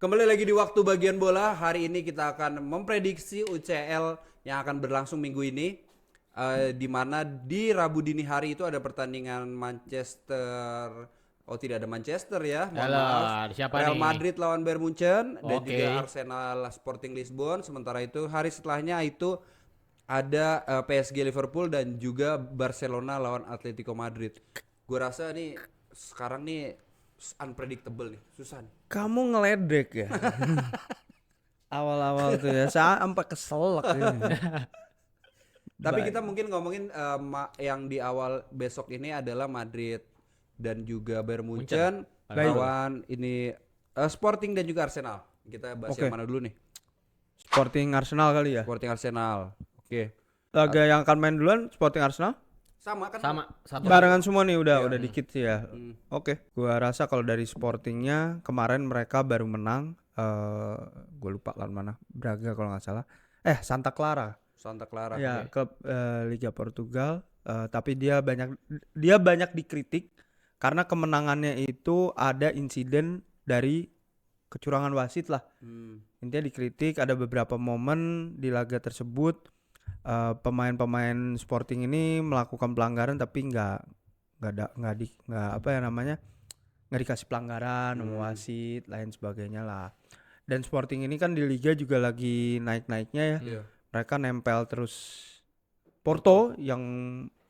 Kembali lagi di waktu bagian bola. Hari ini kita akan memprediksi UCL yang akan berlangsung minggu ini. Di mana di Rabu dini hari itu ada pertandingan Manchester. Oh, tidak ada Manchester ya, mohon Halo, maaf. siapa Real nih? Madrid lawan Bayern Munchen dan Oke. juga Arsenal Sporting Lisbon. Sementara itu hari setelahnya itu ada PSG Liverpool dan juga Barcelona lawan Atletico Madrid. Gue rasa nih sekarang nih unpredictable nih, susah nih. Kamu ngeledek ya. Awal-awal tuh ya, saya sampai keselak ini. Tapi kita mungkin ngomongin yang di awal besok ini adalah Madrid dan juga Bayern Munchen Baik. lawan ini Sporting dan juga Arsenal. Kita bahas Oke. yang mana dulu nih? Sporting Arsenal kali ya. Sporting Arsenal. Oke. Laga yang akan main duluan Sporting Arsenal. Sama kan? Sama satu. Barengan semua nih udah dikit sih ya. Hmm. Oke. Gua rasa kalau dari Sportingnya kemarin mereka baru menang. Gue lupa lawan mana. Braga kalau nggak salah. Santa Clara. Santa Clara. Ya, Oke. klub Liga Portugal. Tapi dia banyak dikritik karena kemenangannya itu ada insiden dari kecurangan wasit lah. Intinya dikritik, ada beberapa momen di laga tersebut pemain-pemain Sporting ini melakukan pelanggaran tapi nggak dikasih pelanggaran sama wasit lain sebagainya lah. Dan Sporting ini kan di liga juga lagi naik-naiknya ya. Iya. Mereka nempel terus Porto yang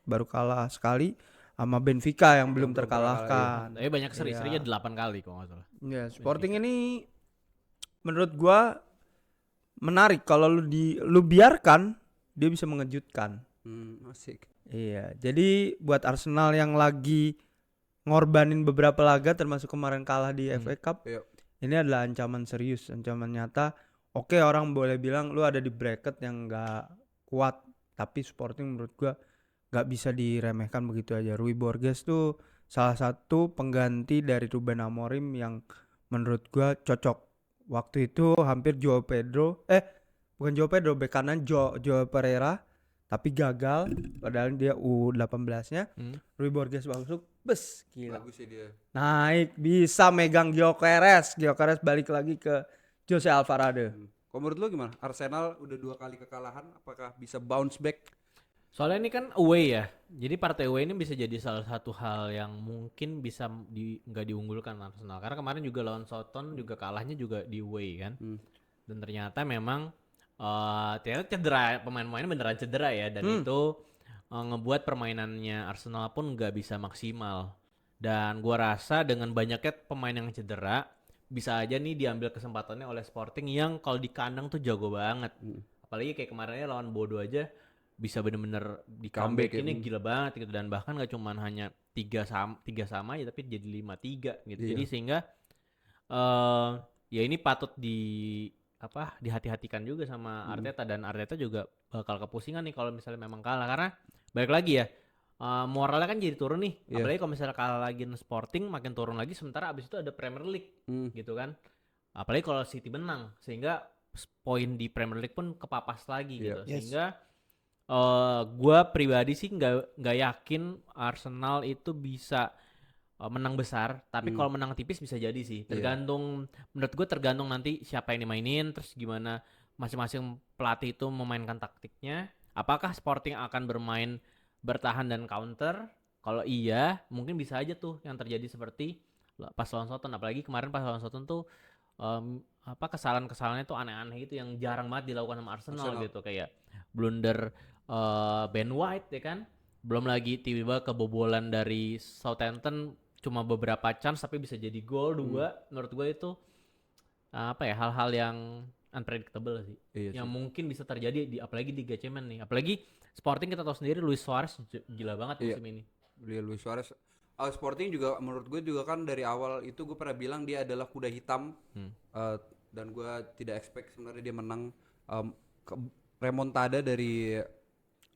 baru kalah sekali sama Benfica yang belum belum pernah terkalahkan. Tapi banyak seri-serinya Iya. 8 kali kalau nggak salah. Ya, Sporting ini menurut gua menarik kalau lu biarkan dia bisa mengejutkan. Asik. Iya, jadi buat Arsenal yang lagi ngorbanin beberapa laga termasuk kemarin kalah di FA Cup, Iya. ini adalah ancaman serius, ancaman nyata. Oke, orang boleh bilang lu ada di bracket yang nggak kuat, tapi Sporting menurut gua nggak bisa diremehkan begitu aja. Rui Borges tuh salah satu pengganti dari Ruben Amorim yang menurut gua cocok. Waktu itu hampir bukan Joao Pedro, bek kanan Joao Pereira, tapi gagal padahal dia U18-nya. Rui Borges masuk, gila. Bagus sih dia. Naik, bisa megang Gyökeres balik lagi ke Jose Alvarado. Kalau menurut lu gimana? Arsenal udah 2 kali kekalahan, apakah bisa bounce back? Soalnya ini kan away ya. Jadi partai away ini bisa jadi salah satu hal yang mungkin bisa nggak diunggulkan Arsenal. Karena kemarin juga lawan Southampton juga kalahnya juga di away kan. Dan ternyata memang ternyata cedera, pemain-pemainnya beneran cedera ya. Dan itu ngebuat permainannya Arsenal pun nggak bisa maksimal. Dan gua rasa dengan banyaknya pemain yang cedera, bisa aja nih diambil kesempatannya oleh Sporting yang kalau di kandang tuh jago banget. Apalagi kayak kemarinnya lawan Bodo aja bisa bener-bener di comeback Comeback ya. ini gila banget gitu. Dan bahkan gak cuman hanya 3 sama ya, tapi jadi 5-3 gitu. Iya. Jadi sehingga ya ini patut dihati-hatikan juga sama Arteta. Dan Arteta juga bakal kepusingan nih kalau misalnya memang kalah, karena balik lagi ya, moralnya kan jadi turun nih. Iya. Apalagi kalau misalnya kalah lagi Sporting makin turun lagi, sementara abis itu ada Premier League gitu kan. Apalagi kalau City menang, sehingga poin di Premier League pun kepapas lagi gitu. Yes. Sehingga gua pribadi sih nggak yakin Arsenal itu bisa menang besar, tapi kalau menang tipis bisa jadi sih. Tergantung, menurut gue tergantung nanti siapa yang dimainin, terus gimana masing-masing pelatih itu memainkan taktiknya. Apakah Sporting akan bermain bertahan dan counter? Kalau iya, mungkin bisa aja tuh yang terjadi seperti pas lawan Southampton. Apalagi kemarin pas lawan Southampton tuh kesalahan-kesalahannya tuh aneh-aneh gitu yang jarang banget dilakukan sama Arsenal. Gitu, kayak blunder Ben White ya kan. Belum lagi tiba-tiba kebobolan dari Southampton cuma beberapa chance tapi bisa jadi gol 2. Menurut gue itu hal-hal yang unpredictable sih. Iya Yang sih. mungkin bisa terjadi apalagi di Liga Champions nih. Apalagi Sporting kita tahu sendiri Luis Suarez gila banget musim ini. Luis Suarez. Sporting juga menurut gue juga kan dari awal itu gue pernah bilang dia adalah kuda hitam. Dan gue tidak expect sebenarnya dia menang remontada dari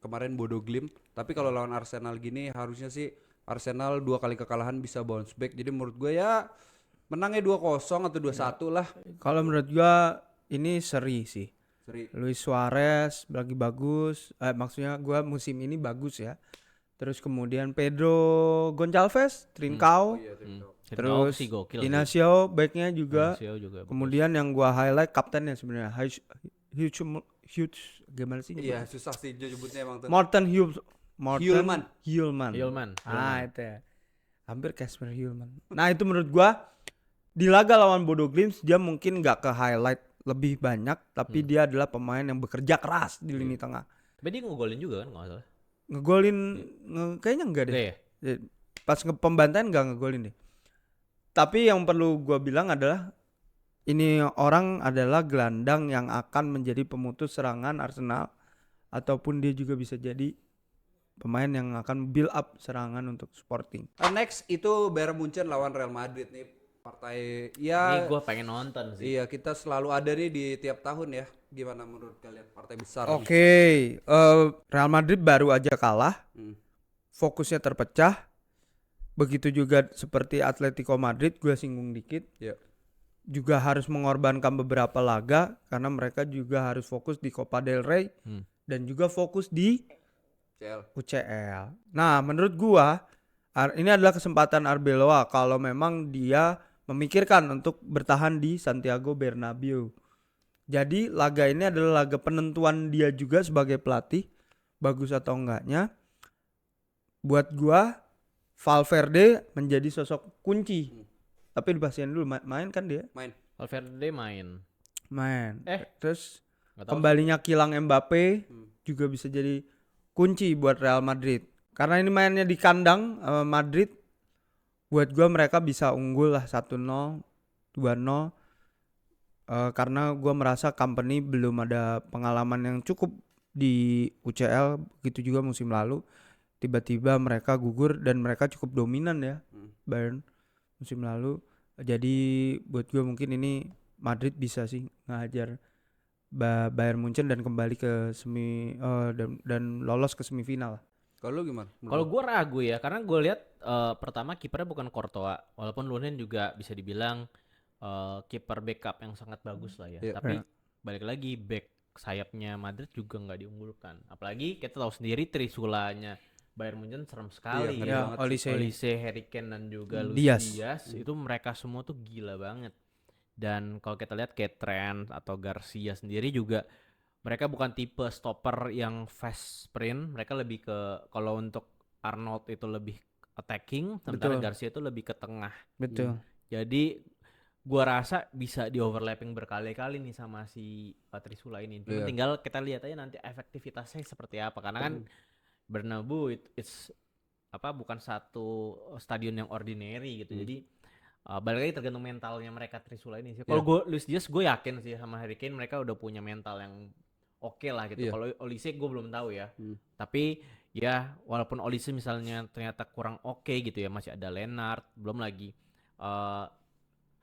kemarin Bodo Glimt. Tapi kalau lawan Arsenal gini harusnya sih Arsenal 2 kali kekalahan bisa bounce back. Jadi menurut gue ya menangnya 2-0 atau 2-1 lah. Kalau menurut gua ini seri sih. Seri. Luis Suarez lagi bagus, maksudnya gua musim ini bagus ya. Terus kemudian Pedro Gonçalves, Trincao, Iya, Trincao. Terus sih gokil sih. Inacio backnya juga. Lazio juga bagus. Kemudian yang gua highlight kaptennya sebenarnya huge gimana sih? Iya, susah sih nyebutnya emang tuh. Morten Hjulman. Hilman. Itu ya. Hampir Casper Hjulman. Nah, itu menurut gua di laga lawan Bodo Glimt dia mungkin nggak ke highlight lebih banyak, tapi dia adalah pemain yang bekerja keras di lini tengah. Tapi dia ngegolin juga kan kalau nggak salah. Ngegolin kayaknya enggak deh. Enggak ya? Pas pembantaian nggak ngegolin deh. Tapi yang perlu gua bilang adalah ini orang adalah gelandang yang akan menjadi pemutus serangan Arsenal, ataupun dia juga bisa jadi pemain yang akan build up serangan untuk Sporting. Next itu Bayern Munchen lawan Real Madrid nih, partai Ini ya. gue pengen nonton sih. Iya, kita selalu ada nih di tiap tahun ya. Gimana menurut kalian partai besar nih? Oke, Real Madrid baru aja kalah, fokusnya terpecah. Begitu juga seperti Atletico Madrid, gue singgung dikit. Iya. Juga harus mengorbankan beberapa laga karena mereka juga harus fokus di Copa del Rey dan juga fokus di UCL. Nah, menurut gua ini adalah kesempatan Arbeloa kalau memang dia memikirkan untuk bertahan di Santiago Bernabeu. Jadi laga ini adalah laga penentuan dia juga sebagai pelatih, bagus atau enggaknya. Buat gua Valverde menjadi sosok kunci. Tapi dipastiin dulu main kan dia? Valverde main. Terus Nggak tahu kembalinya kilang Mbappe juga bisa jadi kunci buat Real Madrid. Karena ini mainnya di kandang Madrid. Buat gua mereka bisa unggul lah 1-0, 2-0. Karena gua merasa Company belum ada pengalaman yang cukup di UCL, begitu juga musim lalu. Tiba-tiba mereka gugur dan mereka cukup dominan ya Bayern musim lalu. Jadi buat gue mungkin ini Madrid bisa sih ngajar Bayern Munchen dan kembali ke dan lolos ke semifinal. Kalau lu gimana? Kalau gue ragu ya, karena gue lihat pertama kipernya bukan Courtois, walaupun Lunin juga bisa dibilang kiper backup yang sangat bagus lah ya. Tapi balik lagi back sayapnya Madrid juga nggak diunggulkan. Apalagi kita tahu sendiri Trisulanya Bayern Munchen serem sekali ya. Olise, Harry Kane dan juga Luis Diaz itu mereka semua tuh gila banget. Dan kalau kita lihat kayak Trent atau Garcia sendiri juga mereka bukan tipe stopper yang fast sprint, mereka lebih ke kalau untuk Arnold itu lebih attacking, sementara Garcia itu lebih ke tengah. Betul. Jadi gua rasa bisa di overlapping berkali-kali nih sama si Trisula ini. Cuma tinggal kita lihat aja nanti efektivitasnya seperti apa, karena kan Bernabeu it's bukan satu stadion yang ordinary gitu. Jadi balik lagi tergantung mentalnya mereka Trisula ini sih. Kalau Luis Diaz gue yakin sih sama Harry Kane mereka udah punya mental yang oke lah gitu. Kalau Olise gue belum tahu ya. Tapi ya walaupun Olise misalnya ternyata kurang oke gitu ya, masih ada Lennart, belum lagi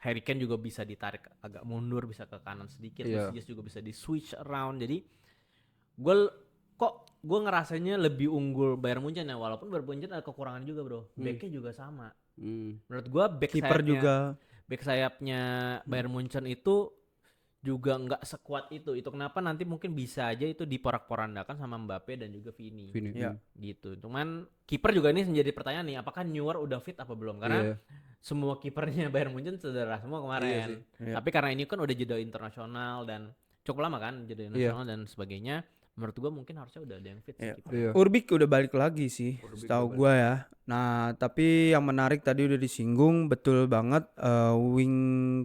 Harry Kane juga bisa ditarik agak mundur, bisa ke kanan sedikit. Luis Diaz juga bisa di switch around. Jadi gue ngerasanya lebih unggul Bayern Munchen ya, walaupun Bayern Munchen ada kekurangan juga bro. Backnya juga sama. Menurut gue back sayapnya Bayern Munchen itu juga nggak sekuat itu. Itu kenapa nanti mungkin bisa aja itu diporak-porandakan sama Mbappe dan juga Vini. Gitu. Cuman kiper juga ini menjadi pertanyaan nih, apakah Neuer udah fit apa belum? Karena semua kipernya Bayern Munchen cedera semua kemarin. Tapi karena ini kan udah jeda internasional dan cukup lama kan jeda internasional dan sebagainya. Menurut gua mungkin harusnya udah ada yang fit sih. Urbik udah balik lagi sih, setahu gua ya. Nah, tapi yang menarik tadi udah disinggung, betul banget wing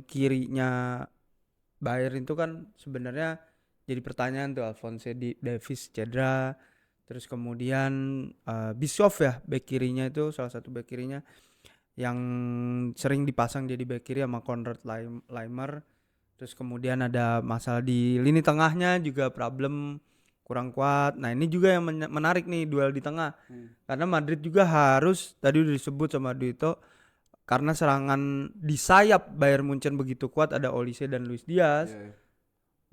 kirinya Bayern itu kan sebenarnya jadi pertanyaan tuh. Alphonse Davies cedera, terus kemudian Bischoff ya back kirinya itu salah satu back kirinya yang sering dipasang jadi back kiri sama Konrad Laimer. Terus kemudian ada masalah di lini tengahnya juga problem kurang kuat. Nah ini juga yang menarik nih duel di tengah. Karena Madrid juga harus, tadi udah disebut sama Duito, karena serangan di sayap Bayern Munchen begitu kuat, ada Olise dan Luis Diaz.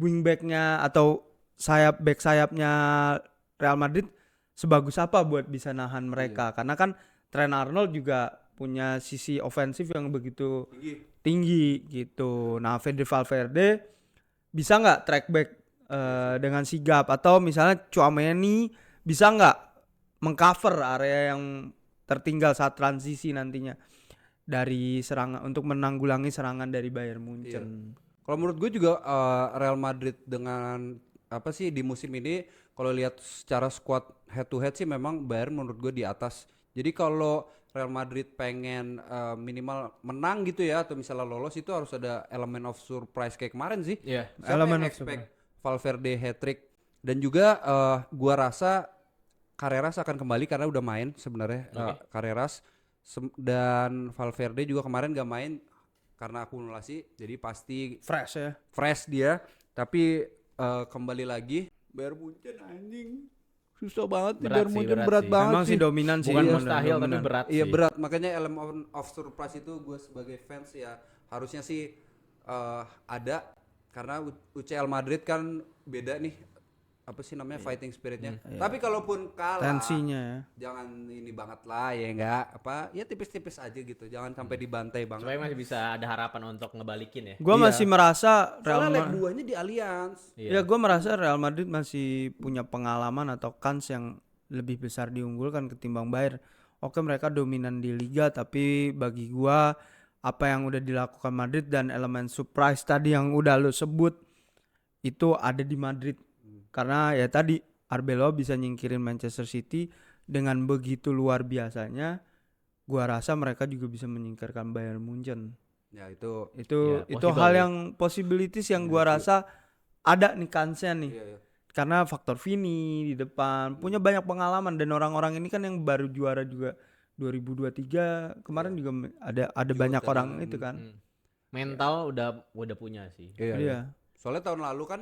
Wingbacknya atau back sayapnya Real Madrid sebagus apa buat bisa nahan mereka. Karena kan Trent Arnold juga punya sisi ofensif yang begitu tinggi gitu. Nah Fede Valverde bisa nggak track back dengan sigap, atau misalnya Tchouaméni bisa nggak mengcover area yang tertinggal saat transisi nantinya. dari serangan untuk menanggulangi serangan dari Bayern Munchen. Kalau menurut gue juga Real Madrid dengan apa sih di musim ini kalau lihat secara squad head to head sih memang Bayern menurut gue di atas. Jadi kalau Real Madrid pengen minimal menang gitu ya atau misalnya lolos itu harus ada elemen of surprise kayak kemarin sih. Iya. Siapa Elemen yang of expect Valverde hat-trick dan juga gua rasa Carreras akan kembali karena udah main sebenarnya Carreras dan Valverde juga kemarin gak main karena akumulasi jadi pasti Fresh ya. fresh dia tapi kembali lagi Bayern Munchen anjing susah banget nih Berat Bayern sih, Munchen berat berat sih. banget Memang sih dominan sih. Bukan Iya, mustahil tapi dominan. berat iya sih. berat makanya elemen of surprise itu gue sebagai fans ya harusnya sih ada karena UCL Madrid kan beda nih apa sih namanya fighting spiritnya tapi kalaupun kalah Tensinya ya. jangan ini banget lah ya enggak apa ya tipis-tipis aja gitu jangan sampai dibantai banget Supaya masih bisa ada harapan untuk ngebalikin ya. Gua Iya. masih merasa Real soalnya leg Madrid duanya di Allianz ya gue merasa Real Madrid masih punya pengalaman atau kans yang lebih besar diunggulkan ketimbang Bayern. Oke mereka dominan di liga tapi bagi gua apa yang udah dilakukan Madrid dan elemen surprise tadi yang udah lo sebut itu ada di Madrid. Karena ya tadi Arbeloa bisa nyingkirin Manchester City dengan begitu luar biasanya. Gua rasa mereka juga bisa menyingkirkan Bayern Munchen. ya itu Ya, Itu possible hal ya. yang possibilities yang gua rasa ada nih kansnya nih. iya. Karena faktor Vini di depan punya banyak pengalaman dan orang-orang ini kan yang baru juara juga 2023 kemarin juga ada banyak orang itu kan. Mental udah punya sih. Iya, Iya. Soalnya tahun lalu kan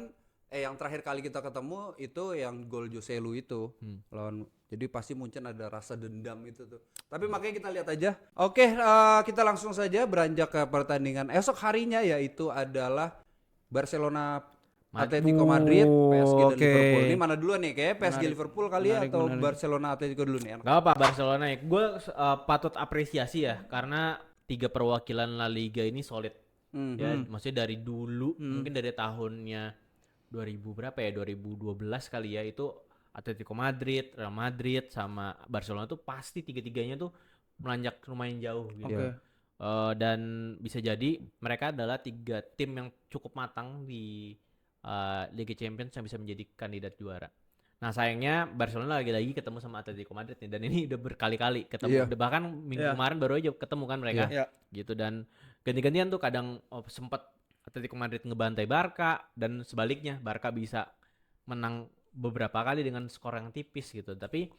yang terakhir kali kita ketemu itu yang gol Jose Lu itu lawan jadi pasti Munchen ada rasa dendam itu tuh. Tapi makanya kita lihat aja. Oke, kita langsung saja beranjak ke pertandingan esok harinya yaitu adalah Barcelona Atletico Madrid, PSG dan Oke. Liverpool. Ini mana dulu nih? Kayak PSG Liverpool kali ya atau menarik. Barcelona Atletico dulu nih? Gak apa Barcelona ya. Gue patut apresiasi ya karena 3 perwakilan La Liga ini solid. Ya, maksudnya dari dulu mungkin dari tahunnya 2000 berapa ya? 2012 kali ya itu Atletico Madrid, Real Madrid sama Barcelona tuh pasti tiga-tiganya tuh melonjak lumayan jauh gitu. Oke. Dan bisa jadi mereka adalah 3 tim yang cukup matang di Liga Champions yang bisa menjadi kandidat juara. Nah sayangnya Barcelona lagi-lagi ketemu sama Atletico Madrid nih dan ini udah berkali-kali ketemu. Bahkan minggu kemarin baru aja ketemu kan mereka. Gitu dan ganti-gantian tuh kadang sempat Atletico Madrid ngebantai Barca dan sebaliknya Barca bisa menang beberapa kali dengan skor yang tipis gitu. Tapi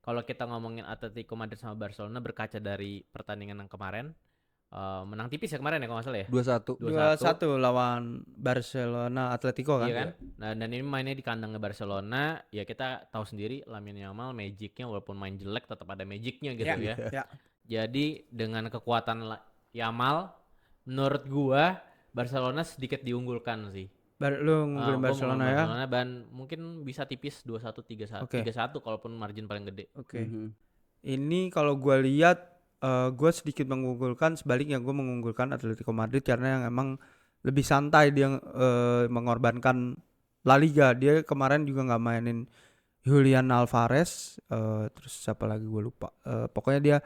kalau kita ngomongin Atletico Madrid sama Barcelona berkaca dari pertandingan yang kemarin menang tipis ya kemarin ya kalau nggak salah ya. 2-1. 2-1 lawan Barcelona Atletico kan. Iya kan? Nah, dan ini mainnya di kandangnya Barcelona, ya kita tahu sendiri Lamine Yamal magicnya walaupun main jelek tetap ada magicnya gitu ya. Ya. Jadi dengan kekuatan Yamal, menurut gua Barcelona sedikit diunggulkan sih. Lu ngunggulin Gua Barcelona mau ya. Barcelona dan mungkin bisa tipis 2-1 3-1 Oke. 3-1 kalaupun margin paling gede. Oke. Ini kalau gua lihat gue sedikit mengunggulkan, sebaliknya gue mengunggulkan Atletico Madrid karena yang emang lebih santai dia mengorbankan La Liga. Dia kemarin juga nggak mainin Julian Alvarez, terus siapa lagi gue lupa. Pokoknya dia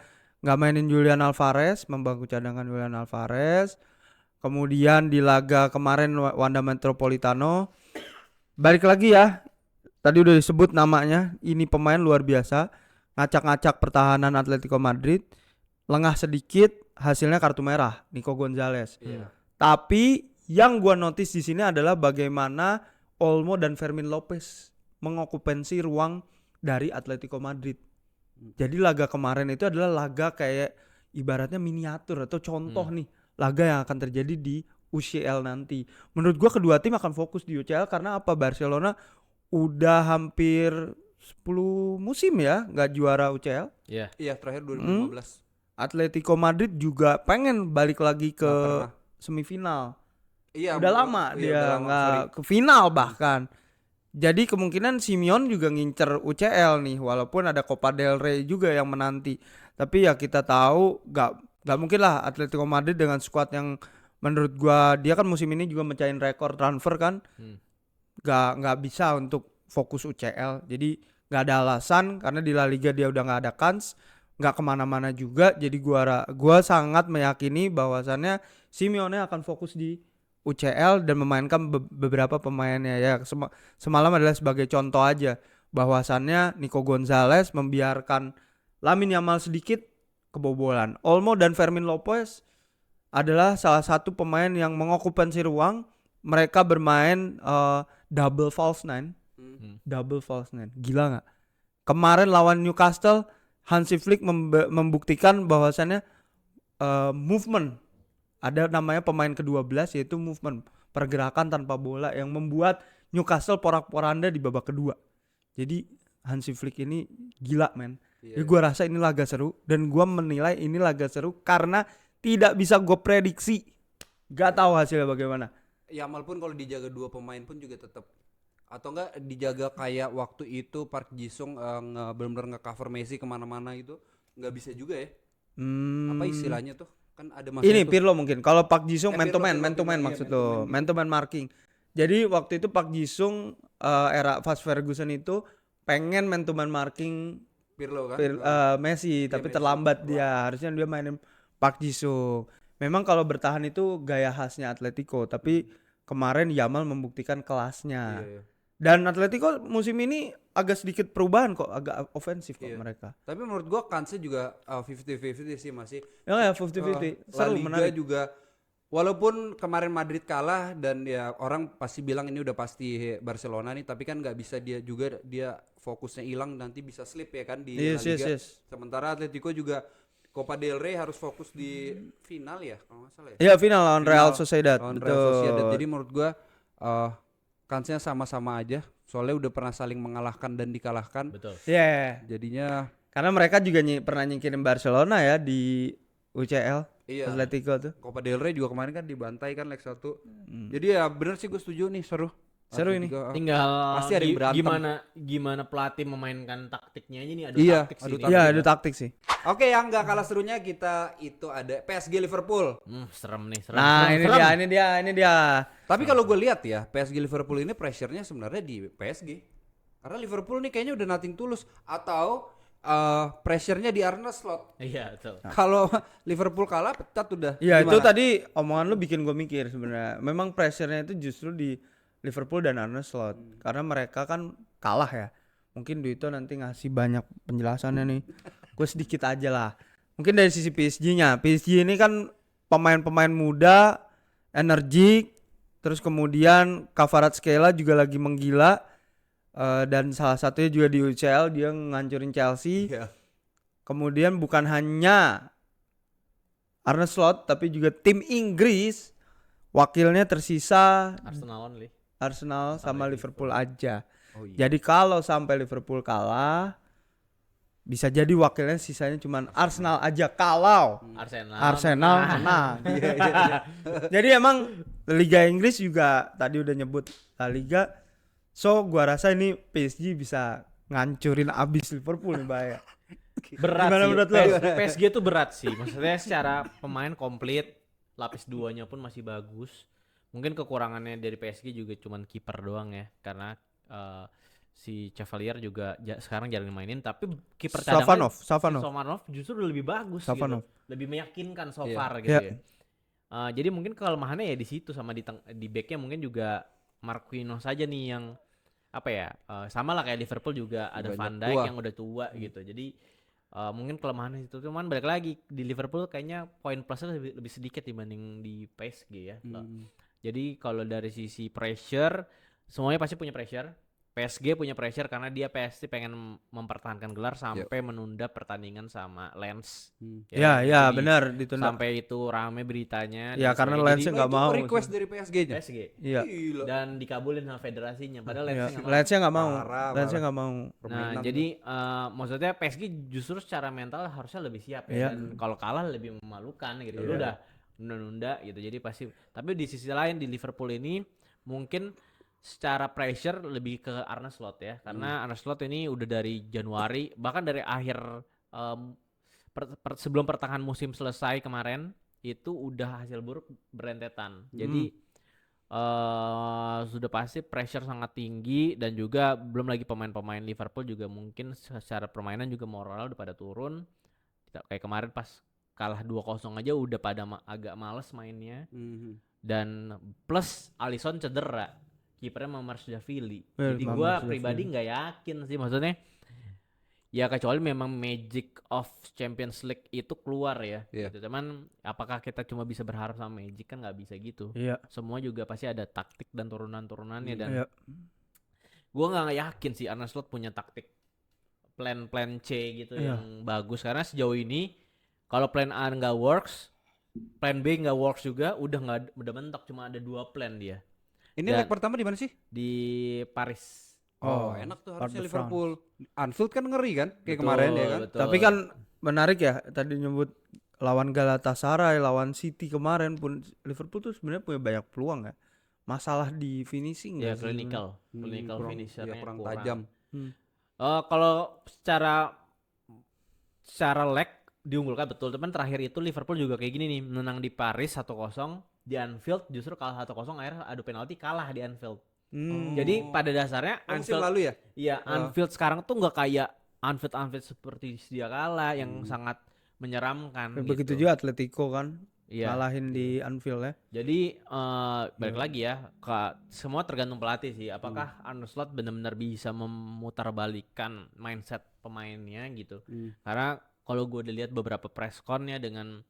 nggak mainin Julian Alvarez, membangku cadangan Julian Alvarez. Kemudian di laga kemarin Wanda Metropolitano, balik lagi ya. Tadi udah disebut namanya, ini pemain luar biasa, ngacak-ngacak pertahanan Atletico Madrid. Lengah sedikit, hasilnya kartu merah Nico Gonzalez. Tapi yang gua notice di sini adalah bagaimana Olmo dan Fermin Lopez mengokupansi ruang dari Atletico Madrid. Jadi laga kemarin itu adalah laga kayak ibaratnya miniatur atau contoh nih laga yang akan terjadi di UCL nanti. Menurut gua kedua tim akan fokus di UCL karena apa? Barcelona udah hampir 10 musim ya nggak juara UCL. Iya. Iya, terakhir 2015. Atletico Madrid juga pengen balik lagi ke semifinal. Iya, Udah lama iya, dia udah lama, nggak sorry. ke final bahkan. Jadi kemungkinan Simeone juga ngincer UCL nih, walaupun ada Copa del Rey juga yang menanti. Tapi ya kita tahu nggak mungkin lah Atletico Madrid dengan skuad yang menurut gua dia kan musim ini juga mencahin rekor transfer kan. Nggak bisa untuk fokus UCL. Jadi nggak ada alasan karena di La Liga dia udah nggak ada kans. nggak kemana-mana juga. Jadi gua sangat meyakini bahwasannya Simeone akan fokus di UCL dan memainkan beberapa pemainnya ya. Semalam adalah sebagai contoh aja bahwasannya Nico Gonzalez membiarkan Lamine Yamal sedikit kebobolan. Olmo dan Fermin Lopez adalah salah satu pemain yang mengokupansi ruang. Mereka bermain double false nine. Double false nine. Gila nggak? Kemarin lawan Newcastle, Hansi Flick membuktikan bahwasannya movement. Ada namanya pemain ke-12 yaitu movement, pergerakan tanpa bola yang membuat Newcastle porak-poranda di babak kedua. Jadi Hansi Flick ini gila men. Jadi gue rasa ini laga seru dan gue menilai ini laga seru karena tidak bisa gue prediksi. Gak tahu hasilnya bagaimana. Yamal pun kalau dijaga 2 pemain pun juga tetap, atau enggak dijaga kayak waktu itu Park Ji-sung benar-benar nge-cover Messi kemana-mana gitu, nggak bisa juga ya. Apa istilahnya tuh? Kan ada Ini tuh. Pirlo mungkin. Kalau Park Ji-sung man to man Pirlo, maksud iya, lo, man to man marking. Jadi waktu itu Park Ji-sung era Fast Ferguson itu pengen man to man marking Pirlo kan. Messi, tapi Messi. terlambat dia. Harusnya dia mainin Park Ji-sung. Memang kalau bertahan itu gaya khasnya Atletico, tapi kemarin Yamal membuktikan kelasnya. Iya. Dan Atletico musim ini agak sedikit perubahan kok, agak ofensif kok mereka. Tapi menurut gua kansnya juga 50-50 sih masih. Ya 50-50. La Seru, Liga menarik. juga, walaupun kemarin Madrid kalah dan ya orang pasti bilang ini udah pasti Barcelona nih, tapi kan nggak bisa dia fokusnya hilang, nanti bisa slip ya kan di La Liga. Sementara Atletico juga Copa del Rey harus fokus di final ya kalau nggak salah ya. Iya, final lawan Real Sociedad. Lawan Betul. Real Sociedad. Jadi menurut gua kansnya sama-sama aja. Soalnya udah pernah saling mengalahkan dan dikalahkan. Betul. Iya. Jadinya Karena mereka juga pernah nyingkirin Barcelona ya di UCL. iya. Atletico tuh. Copa del Rey juga kemarin kan dibantai kan leg 1. Jadi ya bener sih gue setuju nih, seru. Seru ini. Atletico, Tinggal pasti ada yang berantem. gimana pelatih memainkan taktiknya aja nih, adu Iya, taktik adu sih. taktik. Iya, ada taktik sih. Oke, yang nggak kalah serunya kita itu ada PSG Liverpool. Serem nih, serem. Nah, serem, ini serem. dia. Tapi kalau gue lihat ya, PSG Liverpool ini pressure-nya sebenarnya di PSG. Karena Liverpool nih kayaknya udah nothing tulus, atau pressure-nya di Arne Slot. Iya, betul. Kalau Liverpool kalah pecat udah. Iya, itu Gimana? tadi omongan lu bikin gue mikir sebenarnya. Memang pressure-nya itu justru di Liverpool dan Arne Slot. Karena mereka kan kalah ya. Mungkin Duito nanti ngasih banyak penjelasannya nih. Gue sedikit aja lah. Mungkin dari sisi PSG-nya. PSG ini kan pemain-pemain muda, energik, terus kemudian Kvaratskhelia juga lagi menggila. Dan salah satunya juga di UCL dia ngancurin Chelsea. Iya. Kemudian bukan hanya Arne Slot tapi juga tim Inggris wakilnya tersisa Arsenal only. Arsenal sama Liverpool aja. Oh iya. Jadi kalau sampai Liverpool kalah bisa jadi wakilnya sisanya cuman Arsenal aja kalau Arsenal menang. Jadi emang Liga Inggris juga tadi udah nyebut La Liga. So gua rasa ini PSG bisa ngancurin abis Liverpool nih bahaya. Berat Gimana sih. menurut lo? PSG tuh berat sih. Maksudnya secara pemain komplit, lapis 2-nya pun masih bagus. Mungkin kekurangannya dari PSG juga cuman kiper doang ya, karena si Chevalier juga sekarang jarang dimainin, tapi kiper cadangan Safanov justru lebih bagus Safanov. gitu. Lebih meyakinkan so far gitu Yeah. ya. Jadi mungkin kelemahannya ya di situ, sama di backnya mungkin juga Marquinhos saja nih yang apa ya, sama lah kayak Liverpool juga ada Banyak Van Dijk tua. yang udah tua gitu. Jadi mungkin kelemahannya itu, cuman balik lagi di Liverpool kayaknya poin plusnya lebih sedikit dibanding di PSG ya. Jadi kalau dari sisi pressure, semuanya pasti punya pressure. PSG punya pressure karena dia pasti pengen mempertahankan gelar sampai menunda pertandingan sama Lens. Ya Jadi benar ditunda. sampai itu rame beritanya. Ya, dan karena sebagainya. Lensnya Jadi, nggak mau. Request dari PSG-nya. PSG. Iya. Gila. Dan dikabulin sama federasinya. Padahal Iya. Lensnya nggak mau. Lensnya nggak mau. Parah, Lensnya parah. nggak mau. Nah, Permainan jadi maksudnya PSG justru secara mental harusnya lebih siap ya. Iya. Dan kalau kalah lebih memalukan gitu. Lu udah nunda-nunda gitu. Jadi pasti. Tapi di sisi lain di Liverpool ini mungkin secara pressure lebih ke Arne Slot ya. Karena Arne Slot ini udah dari Januari, bahkan dari akhir sebelum pertengahan musim selesai kemarin itu udah hasil buruk berentetan. Jadi sudah pasti pressure sangat tinggi, dan juga belum lagi pemain-pemain Liverpool juga mungkin secara permainan juga moral udah pada turun. Kayak kemarin pas kalah 2-0 aja udah pada agak males mainnya. Dan plus Alisson cedera, kipernya Mamarshvili. Jadi gua pribadi nggak yakin sih, maksudnya ya kecuali memang Magic of Champions League itu keluar ya. Gitu. Cuman apakah kita cuma bisa berharap sama Magic, kan nggak bisa gitu. Semua juga pasti ada taktik dan turunan-turunannya dan gua nggak yakin sih Arne Slot punya taktik plan C gitu yang bagus, karena sejauh ini kalau plan A nggak works, plan B nggak works juga, udah mentok, cuma ada 2 plan dia. Ini leg pertama di mana sih? Di Paris. Oh, enak tuh harusnya Liverpool. Anfield kan ngeri kan kayak kemarin ya kan. Betul. Tapi kan menarik ya tadi nyebut lawan Galatasaray, lawan City kemarin pun Liverpool tuh sebenarnya punya banyak peluang ya. Masalah di finishing ya nggak sih? clinical finishernya kurang tajam. Kalau secara leg diunggulkan betul, teman terakhir itu Liverpool juga kayak gini nih, menang di Paris 1-0, di Anfield justru kalah 1-0, akhirnya adu penalti kalah di Anfield. Jadi pada dasarnya Anfield lalu ya? Iya, Anfield sekarang tuh nggak kayak Anfield seperti sedia kala yang sangat menyeramkan. Begitu gitu. juga Atletico kan Iya. ngalahin di Anfield ya. Jadi balik lagi ya, semua tergantung pelatih sih. Apakah Arne Slot benar-benar bisa memutarbalikkan mindset pemainnya gitu? Karena kalau gue udah lihat beberapa press con-nya dengan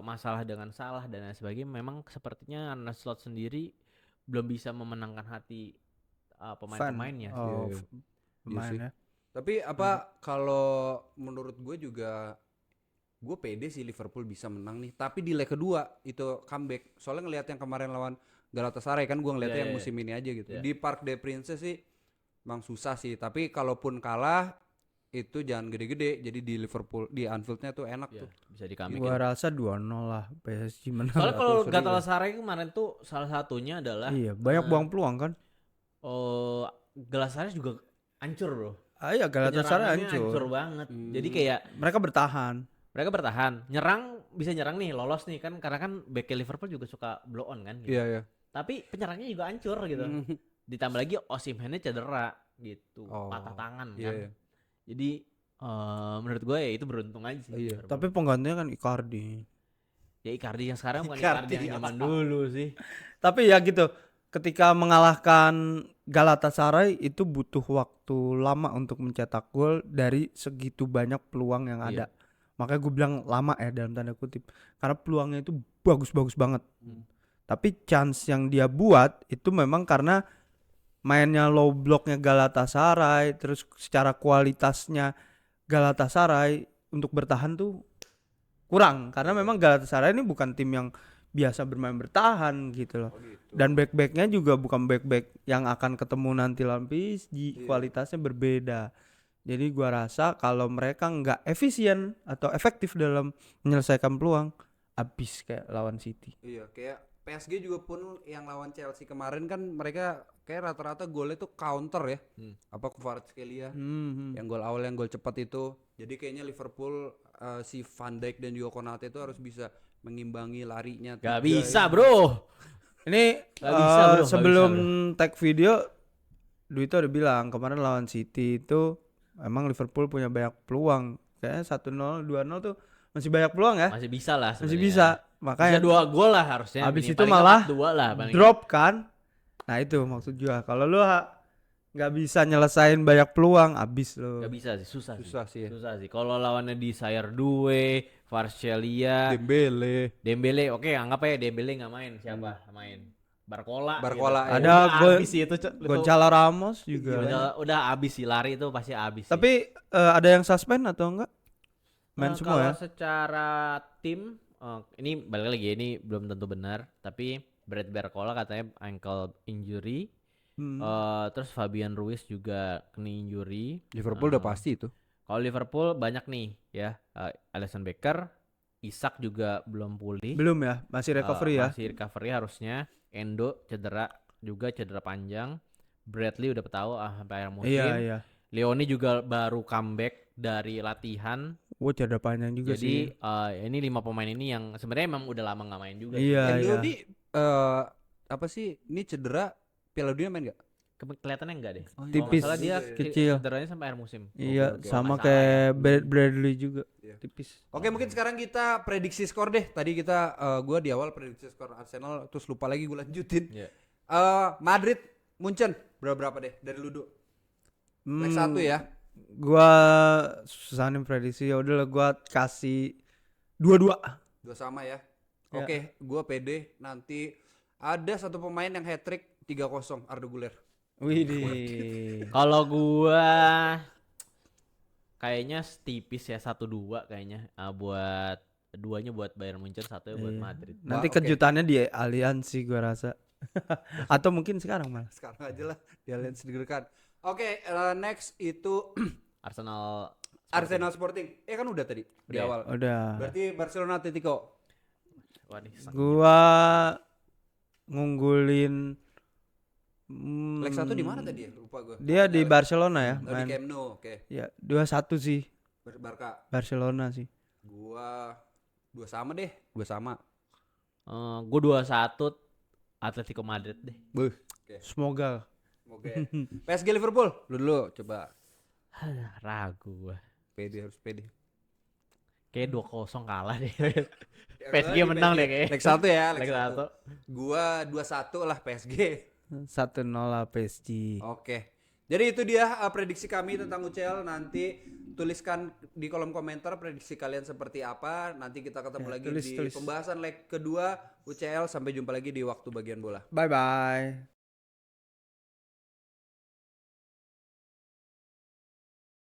masalah dengan Salah dan lain sebagainya, memang sepertinya Arne Slot sendiri belum bisa memenangkan hati pemain-pemainnya. Pemainnya. Tapi kalau menurut gue juga gue pede sih Liverpool bisa menang nih. Tapi di leg kedua itu comeback. Soalnya ngelihat yang kemarin lawan Galatasaray kan gue ngeliatnya yang musim ini aja gitu. Di Parc des Princes sih emang susah sih. Tapi kalaupun kalah itu jangan gede-gede. Jadi di Liverpool di Anfieldnya tuh enak tuh. Bisa di comeback. Gua rasa 2-0 lah PSG menang. Soalnya kalau Galatasaray kemarin tuh salah satunya adalah banyak buang peluang kan. Galatasaray juga hancur bro. Iya Galatasaray hancur banget. Jadi kayak mereka bertahan, bisa nyerang nih, lolos nih kan, karena kan back Liverpool juga suka blow on kan gitu. Iya. Tapi penyerangnya juga hancur gitu. Ditambah lagi Osimhennya cedera gitu, patah tangan kan. Jadi menurut gue ya itu beruntung aja sih. tapi penggantinya kan Icardi. Ya Icardi yang sekarang bukan Icardi yang zaman dulu sih. Tapi ya gitu, ketika mengalahkan Galatasaray itu butuh waktu lama untuk mencetak gol dari segitu banyak peluang yang ada. Makanya gue bilang lama ya dalam tanda kutip, karena peluangnya itu bagus-bagus banget. Tapi chance yang dia buat itu memang karena mainnya low blocknya Galatasaray, terus secara kualitasnya Galatasaray untuk bertahan tuh kurang, karena memang Galatasaray ini bukan tim yang biasa bermain bertahan gitu loh. Dan back-backnya juga bukan back-back yang akan ketemu nanti lawan PSG, kualitasnya berbeda. Jadi gua rasa kalau mereka nggak efisien atau efektif dalam menyelesaikan peluang, habis kayak lawan City. Iya, kayak PSG juga pun yang lawan Chelsea kemarin kan mereka kayak rata-rata golnya tuh counter ya. Kvaratskhelia yang gol awal yang gol cepat itu. Jadi kayaknya Liverpool si Van Dijk dan juga Konate itu harus bisa mengimbangi larinya. Gak bisa bro. Ini sebelum tag video Duito udah bilang kemarin lawan City itu emang Liverpool punya banyak peluang. Kayaknya 1-0, 2-0 tuh masih banyak peluang ya. Masih bisa lah sebenarnya. Masih bisa. Makanya bisa 2 gol lah harusnya. Habis itu malah 2 lah drop kan. Nah itu maksud gua. Kalau lu nggak bisa nyelesain banyak peluang, habis lu. Gak bisa sih, susah sih. Ya. Susah sih. Kalau lawannya di Sayar Due, Kvaratskhelia, Dembele, oke anggap aja Dembele nggak main, siapa main? Barcola ya. Ada habis sih itu Gonzalo Ramos juga. Udah habis sih, lari itu pasti habis. Tapi ada yang suspend atau enggak? Main semua ya. Kalau secara tim ini balik lagi, ini belum tentu benar, tapi Brad Barcola katanya ankle injury. Terus Fabian Ruiz juga knee injury. Liverpool udah pasti itu. Kalau Liverpool banyak nih ya, Alisson Becker, Isak juga belum pulih. Belum ya, masih recovery ya. Masih recovery harusnya. Endo cedera panjang. Bradley udah tahu sampai akhir musim. Iya. Leoni juga baru comeback dari latihan. Cedera panjang juga sih. Jadi ini 5 pemain ini yang sebenarnya emang udah lama nggak main juga. Iya. Endo ini apa sih? Ini cedera Piala Dunia main nggak? Kelihatannya enggak deh. Oh, Tipis, Soalnya dia kecil. cederanya sampai akhir musim. Iya, oke. sama Nggak kayak salah Bradley juga. Iya. Tipis. Oke, mungkin sekarang kita prediksi skor deh. Tadi kita gua di awal prediksi skor Arsenal terus lupa lagi gue lanjutin. Iya. Madrid Munchen berapa deh dari Ludo? Leg 1 ya. Gua susah nih prediksi, ya udahlah gua kasih 2-2. Dua sama ya. Ya. Oke, gua pede nanti ada satu pemain yang hat trick 3-0 Arda Güler. Widih. Kalau gua kayaknya tipis ya 1-2 kayaknya. Buat duanya buat Bayern Munchen, satunya buat Iya. Madrid. Nanti Wah, oke. kejutannya di Allianz sih gua rasa. Atau mungkin sekarang malah. Sekarang aja lah dia lihat sedikitkan. Oke, next itu Arsenal Arsenal Sporting. Kan udah tadi di Udah ya? awal. Udah. Berarti Barcelona Atletico. Wah, nih, Gua ngunggulin Leg 1 di mana tadi ya? Lupa gua. Dia di Barcelona ya, Oh, di Camp Nou, oke. Ya, 2-1 sih Barca. Barcelona sih. Gua dua sama deh, dua sama. Gue 2-1 Atletico Madrid deh. Buh. Semoga. Oke. PSG Liverpool. Lu dulu coba. Ragu gua. Pede harus pede. Kayak 2-0 kalah deh. Ya, PSG di menang deh kayaknya. Leg 1 ya, Leg 1. Gua 2-1 lah PSG. 1-0 lah PSG. Oke. Jadi itu dia prediksi kami tentang UCL. Nanti tuliskan di kolom komentar prediksi kalian seperti apa. Nanti kita ketemu Ya, lagi tulis. di pembahasan leg kedua UCL. Sampai jumpa lagi di waktu bagian bola. Bye bye.